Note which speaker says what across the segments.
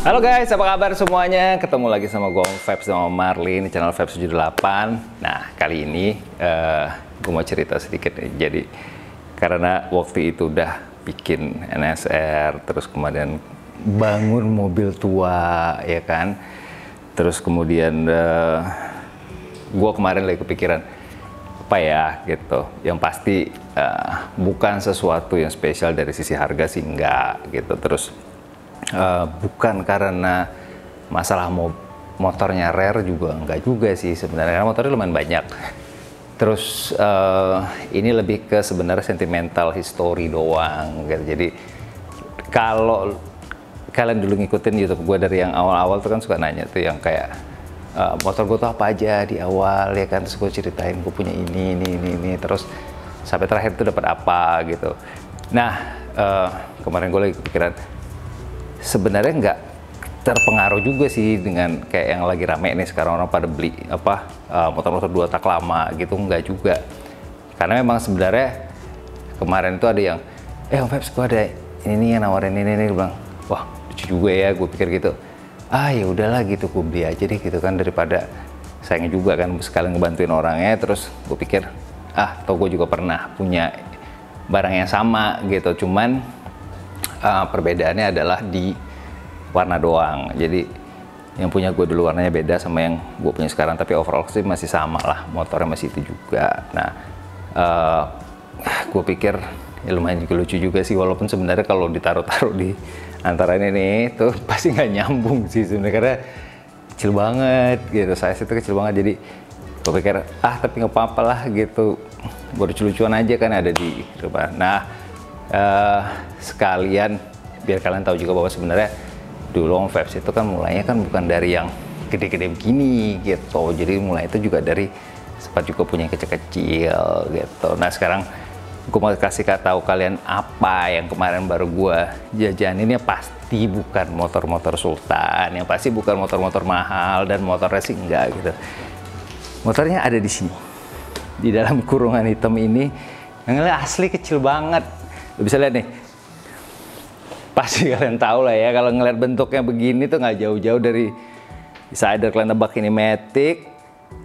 Speaker 1: Halo guys, apa kabar semuanya? Ketemu lagi sama gue Vibes sama Marlin di channel Vibes 78. Nah, kali ini gue mau cerita sedikit nih. Jadi, karena waktu itu udah bikin NSR, terus kemudian bangun mobil tua, ya kan? Terus kemudian gue kemarin lagi kepikiran, apa ya gitu. Yang pasti bukan sesuatu yang spesial dari sisi harga sih, enggak gitu. Terus bukan karena masalah motornya rare juga enggak juga sih sebenarnya, karena motornya lumayan banyak. Terus ini lebih ke sebenarnya sentimental history doang gitu. Jadi kalau kalian dulu ngikutin YouTube gue dari yang awal-awal tuh kan suka nanya tuh yang kayak motor gue tuh apa aja di awal ya kan, terus gue ceritain gue punya ini terus sampai terakhir tuh dapat apa gitu. Nah kemarin gue lagi kepikiran sebenarnya nggak terpengaruh juga sih dengan kayak yang lagi rame nih sekarang, orang pada beli apa motor-motor 2 tak lama gitu, nggak juga. Karena memang sebenarnya kemarin itu ada yang Om Vibes, gue ada ini nih yang nawarin ini gue bilang, wah lucu juga ya, gue pikir gitu. Ya udahlah gitu, gue beli aja deh gitu kan, daripada sayangnya juga kan sekalian ngebantuin orangnya. Terus gue pikir toh gue juga pernah punya barang yang sama gitu, cuman perbedaannya adalah di warna doang. Jadi yang punya gue dulu warnanya beda sama yang gue punya sekarang, tapi overall sih masih sama lah, motornya masih itu juga. Nah gue pikir ya lumayan juga lucu juga sih, walaupun sebenarnya kalau ditaruh-taruh di antara ini nih tuh pasti nggak nyambung sih sebenarnya, karena kecil banget gitu, size itu kecil banget. Jadi gue pikir tapi nggak apa-apa lah gitu, buat lucu-lucuan aja kan ada di rumah. Nah sekalian biar kalian tahu juga bahwa sebenarnya dulu Om Vibes itu kan mulainya kan bukan dari yang gede-gede begini gitu. Jadi mulai itu juga dari sempat juga punya yang kecil-kecil gitu. Nah sekarang gue mau kasih tahu kalian apa yang kemarin baru gue jajanin. Ya pasti bukan motor-motor sultan, yang pasti bukan motor-motor mahal dan motor racing, enggak gitu. Motornya ada di sini, di dalam kurungan hitam ini, yang asli kecil banget. Lo bisa lihat nih, pasti kalian tahu lah ya, kalau ngeliat bentuknya begini tuh nggak jauh-jauh dari, bisa either kalian tebak ini Matic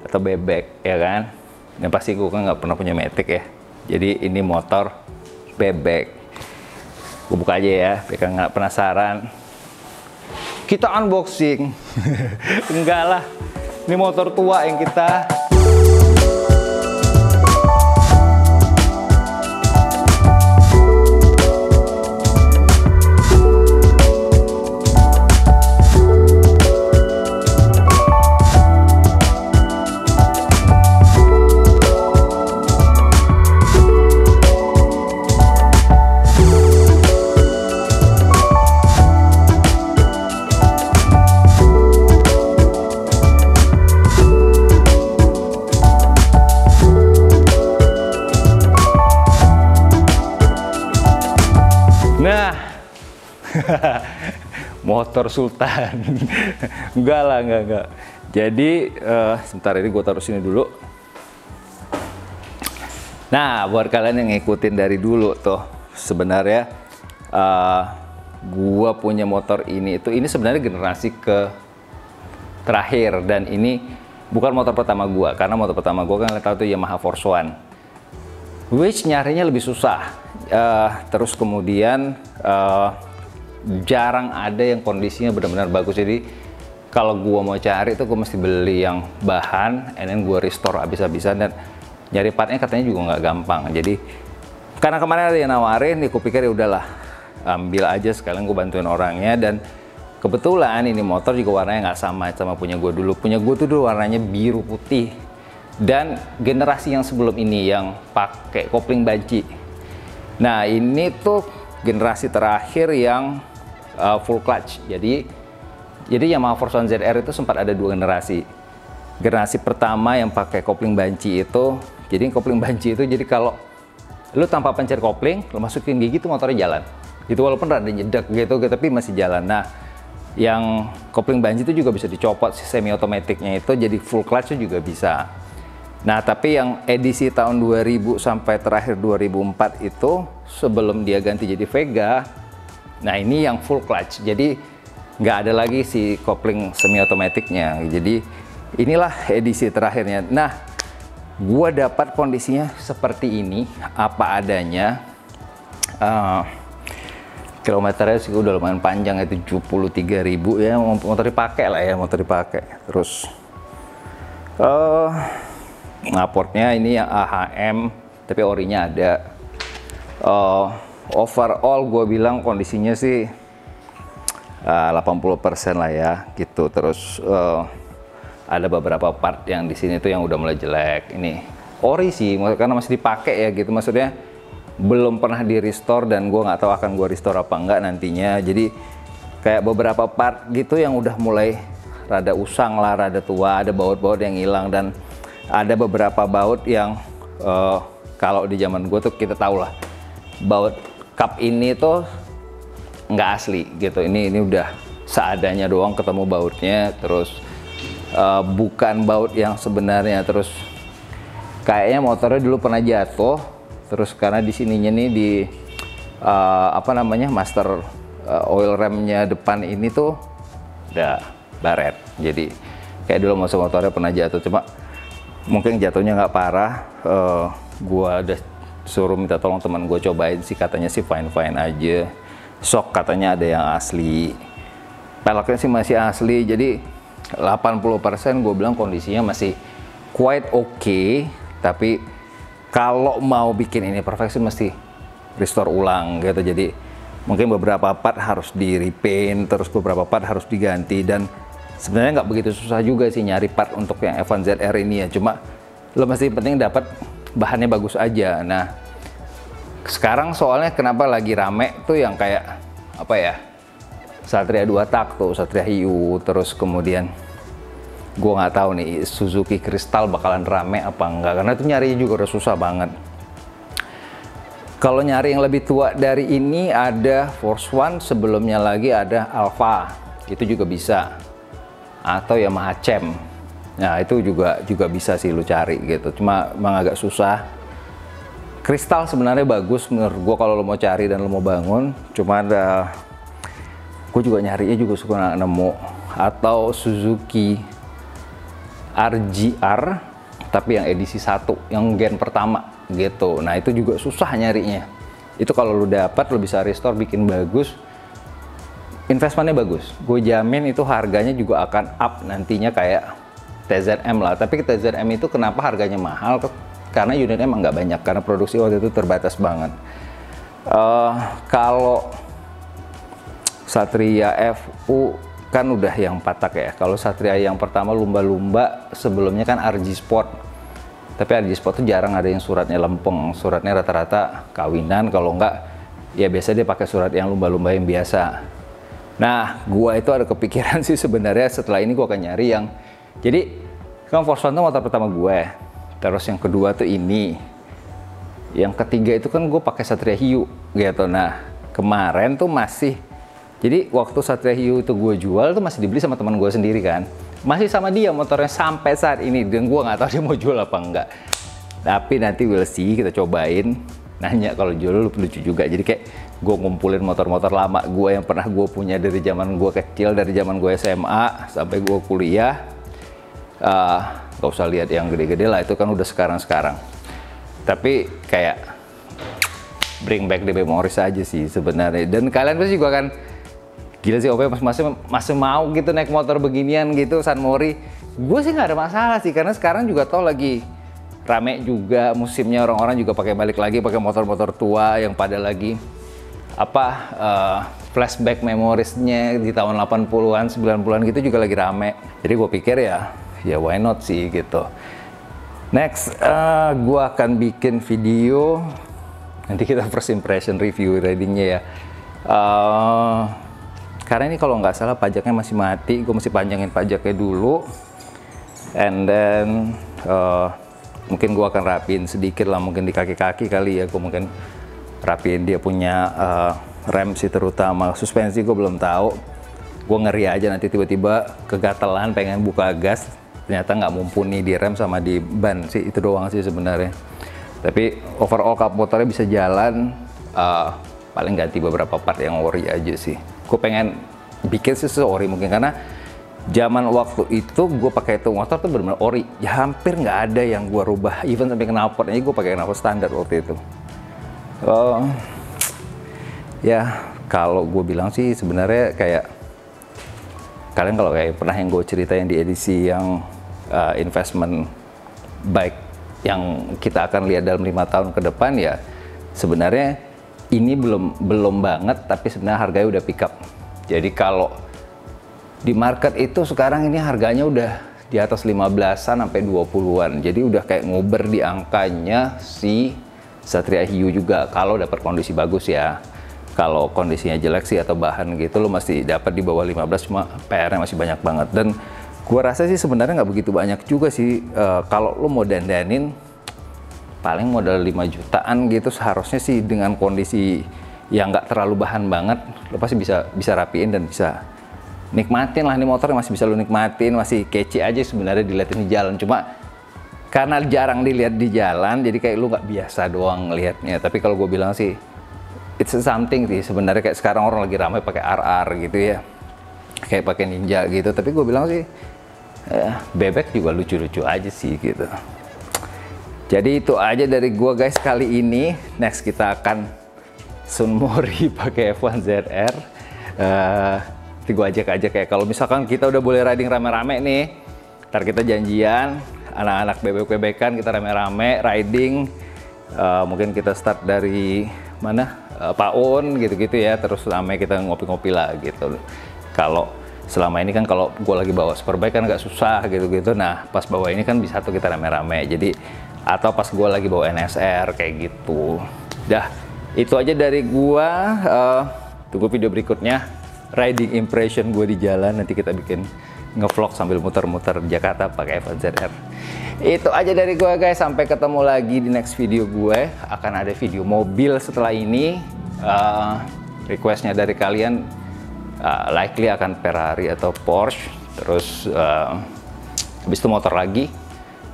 Speaker 1: atau bebek ya kan. Yang pasti gue kan nggak pernah punya Matic ya, jadi ini motor bebek. Gue buka aja ya biar kalian nggak penasaran, kita unboxing. Enggak lah, ini motor tua yang kita motor sultan. Enggak lah, enggak. Jadi sebentar, ini gue taruh sini dulu. Nah buat kalian yang ngikutin dari dulu tuh, sebenarnya gue punya motor ini sebenarnya generasi ke terakhir, dan ini bukan motor pertama gue, karena motor pertama gue kan tahu tuh Yamaha Force One, which nyarinya lebih susah. Terus kemudian jarang ada yang kondisinya benar-benar bagus. Jadi kalau gua mau cari itu gua mesti beli yang bahan, and then gua restore habis-habisan, dan nyari partnya katanya juga nggak gampang. Jadi karena kemarin ada yang nawarin, aku pikir ya udahlah ambil aja sekalian, gua bantuin orangnya. Dan kebetulan ini motor juga warnanya nggak sama punya gua dulu. Punya gua tuh dulu warnanya biru putih, dan generasi yang sebelum ini yang pakai kopling banci. Nah ini tuh generasi terakhir yang full clutch. Jadi Yamaha Force One ZR itu sempat ada 2 generasi. Generasi pertama yang pakai kopling banci itu, jadi kopling banci itu jadi kalau lu tanpa pencet kopling, lu masukin gigi tuh motornya jalan. Itu walaupun rada nyedak gitu, tapi masih jalan. Nah, yang kopling banci itu juga bisa dicopot, semi otomatiknya itu jadi full clutch juga bisa. Nah, tapi yang edisi tahun 2000 sampai terakhir 2004 itu sebelum dia ganti jadi Vega, nah ini yang full clutch. Jadi nggak ada lagi si kopling semi otomatiknya. Jadi inilah edisi terakhirnya. Nah, gua dapat kondisinya seperti ini, apa adanya. Kilometernya sih udah lumayan panjang, itu 73.000 ya, motor dipakai lah ya, motor dipakai. Terus portnya ini yang AHM tapi orinya ada. Overall gue bilang kondisinya sih 80% lah ya gitu. Terus ada beberapa part yang di sini tuh yang udah mulai jelek. Ini ori sih karena masih dipakai ya gitu, maksudnya belum pernah di restore dan gue nggak tahu akan gue restore apa enggak nantinya. Jadi kayak beberapa part gitu yang udah mulai rada usang lah, rada tua, ada baut-baut yang hilang, dan ada beberapa baut yang kalau di zaman gue tuh kita tahu lah, baut cup ini tuh nggak asli gitu. Ini udah seadanya doang ketemu bautnya, terus bukan baut yang sebenarnya. Terus kayaknya motornya dulu pernah jatuh. Terus karena di sininya nih di apa namanya master oil remnya depan ini tuh udah baret. Jadi kayak dulu motornya pernah jatuh, cuma mungkin jatuhnya nggak parah. Gua udah suruh minta tolong teman gue cobain sih, katanya sih fine aja. Shock katanya ada yang asli, peleknya sih masih asli. Jadi 80% gue bilang kondisinya masih quite okay. Tapi kalau mau bikin ini perfect sih mesti restore ulang gitu. Jadi mungkin beberapa part harus di repaint, terus beberapa part harus diganti. Dan sebenarnya nggak begitu susah juga sih nyari part untuk yang F1 ZR ini ya. Cuma lo mesti penting dapat bahannya bagus aja. Nah sekarang soalnya kenapa lagi rame tuh yang kayak apa ya, Satria 2 tak tuh, Satria Hiu, terus kemudian gue nggak tahu nih Suzuki Crystal bakalan rame apa enggak, karena itu nyarinya juga udah susah banget. Kalau nyari yang lebih tua dari ini ada Force One, sebelumnya lagi ada Alpha, itu juga bisa, atau Yamaha Chem. Nah itu juga bisa sih lu cari gitu, cuma emang agak susah. Crystal sebenarnya bagus menurut gue kalau lo mau cari dan lo mau bangun, cuma ada gue juga nyarinya juga suka nggak nemu. Atau Suzuki RGR tapi yang edisi 1 yang gen pertama gitu. Nah itu juga susah nyarinya. Itu kalau lu dapat lu bisa restore bikin bagus, investmentnya bagus, gue jamin itu harganya juga akan up nantinya kayak TZM lah. Tapi TZM itu kenapa harganya mahal? Karena unitnya emang nggak banyak, karena produksi waktu itu terbatas banget. Kalau Satria FU kan udah yang 4 tak ya. Kalau Satria yang pertama lumba-lumba, sebelumnya kan RG Sport. Tapi RG Sport tuh jarang ada yang suratnya lempeng. Suratnya rata-rata kawinan, kalau enggak ya biasa dia pakai surat yang lumba-lumba yang biasa. Nah, gua itu ada kepikiran sih sebenarnya setelah ini gua akan nyari yang, jadi kan Force One itu motor pertama gue. Terus yang kedua tuh ini. Yang ketiga itu kan gue pakai Satria Hiu gitu. Nah, kemarin tuh masih, jadi waktu Satria Hiu itu gue jual tuh masih dibeli sama teman gue sendiri kan, masih sama dia motornya sampai saat ini, dan gue nggak tahu dia mau jual apa enggak. Tapi nanti we'll see, kita cobain. Nanya kalau jual lucu juga. Jadi kayak gue ngumpulin motor-motor lama gue yang pernah gue punya dari zaman gue kecil, dari zaman gue SMA sampai gue kuliah. Gak usah lihat yang gede-gede lah, itu kan udah sekarang-sekarang. Tapi kayak bring back the memories aja sih sebenarnya. Dan kalian pasti juga kan gila sih, OP masih mau gitu naik motor beginian gitu, San Mori. Gue sih nggak ada masalah sih, karena sekarang juga toh lagi rame juga musimnya, orang-orang juga balik lagi pakai motor-motor tua yang pada lagi apa flashback memoriesnya di tahun 80-an, 90-an gitu juga lagi rame. Jadi gue pikir ya why not sih gitu. Next, gue akan bikin video, nanti kita first impression review ridingnya ya. Karena ini kalau nggak salah pajaknya masih mati, gue mesti panjangin pajaknya dulu. And then mungkin gue akan rapiin sedikit lah, mungkin di kaki-kaki kali ya. Gue mungkin rapiin dia punya rem sih, terutama suspensi gue belum tahu. Gue ngeri aja nanti tiba-tiba kegatelan pengen buka gas, ternyata nggak mumpuni di rem sama di ban sih. Itu doang sih sebenarnya. Tapi overall kap motornya bisa jalan, paling ganti beberapa part yang ori aja sih. Gue pengen bikin sih ori mungkin karena zaman waktu itu gue pakai itu motor tuh benar-benar ori, ya hampir nggak ada yang gue rubah, even sampai knalpot aja gue pakai knalpot standar waktu itu. Ya kalau gue bilang sih sebenarnya kayak kalian kalau kayak pernah yang gue ceritain di edisi yang investment bike yang kita akan lihat dalam 5 tahun ke depan, ya sebenarnya ini belum banget, tapi sebenarnya harganya udah pick up. Jadi kalau di market itu sekarang ini harganya udah di atas 15-an sampai 20-an. Jadi udah kayak ngober di angkanya si Satria Hiu juga kalau dapat kondisi bagus ya. Kalau kondisinya jelek sih atau bahan gitu lo masih dapat di bawah 15, cuma PR-nya masih banyak banget. Dan gua rasa sih sebenarnya nggak begitu banyak juga sih kalau lo mau dandanin paling modal 5 jutaan gitu seharusnya sih, dengan kondisi yang nggak terlalu bahan banget lo pasti bisa rapiin dan bisa nikmatin lah. Ini motor masih bisa lo nikmatin, masih kece aja sebenarnya dilihatin di jalan, cuma karena jarang dilihat di jalan jadi kayak lo nggak biasa doang ngelihatnya. Tapi kalau gue bilang sih it's something sih sebenarnya, kayak sekarang orang lagi ramai pakai RR gitu ya, kayak pakai Ninja gitu. Tapi gue bilang sih bebek juga lucu-lucu aja sih gitu. Jadi itu aja dari gue guys kali ini. Next kita akan Sunmori pakai F1 ZR. Nanti gue ajak aja kayak kalau misalkan kita udah boleh riding rame-rame nih, ntar kita janjian anak-anak bebek-bebekan, kita rame-rame riding. Mungkin kita start dari mana? Paun gitu-gitu ya, terus rame kita ngopi-ngopi lah gitu. Kalau selama ini kan kalau gue lagi bawa Superbike kan agak susah gitu-gitu. Nah pas bawa ini kan bisa tuh kita rame-rame. Jadi atau pas gue lagi bawa NSR kayak gitu. Dah itu aja dari gue. Tunggu video berikutnya riding impression gue di jalan. Nanti kita bikin ngevlog sambil muter-muter Jakarta pakai F1 ZR. Itu aja dari gue guys, sampai ketemu lagi di next video gue. Akan ada video mobil setelah ini. Requestnya dari kalian likely akan Ferrari atau Porsche. Terus habis itu motor lagi,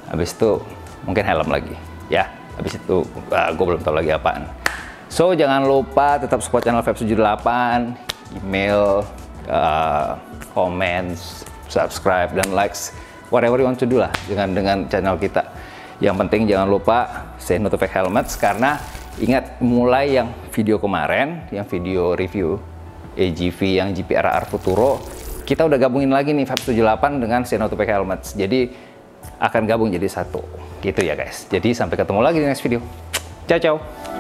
Speaker 1: habis itu mungkin helm lagi ya, habis itu gue belum tahu lagi apaan. So jangan lupa tetap support channel Vapes 78, email, comments, subscribe dan likes, whatever you want to do lah dengan channel kita. Yang penting jangan lupa say no to fake helmets, karena ingat mulai yang video kemarin, yang video review AGV yang GPRR Futuro, kita udah gabungin lagi nih Vapes 78 dengan say no to fake helmets. Jadi akan gabung jadi satu gitu ya guys. Jadi sampai ketemu lagi di next video. Ciao ciao.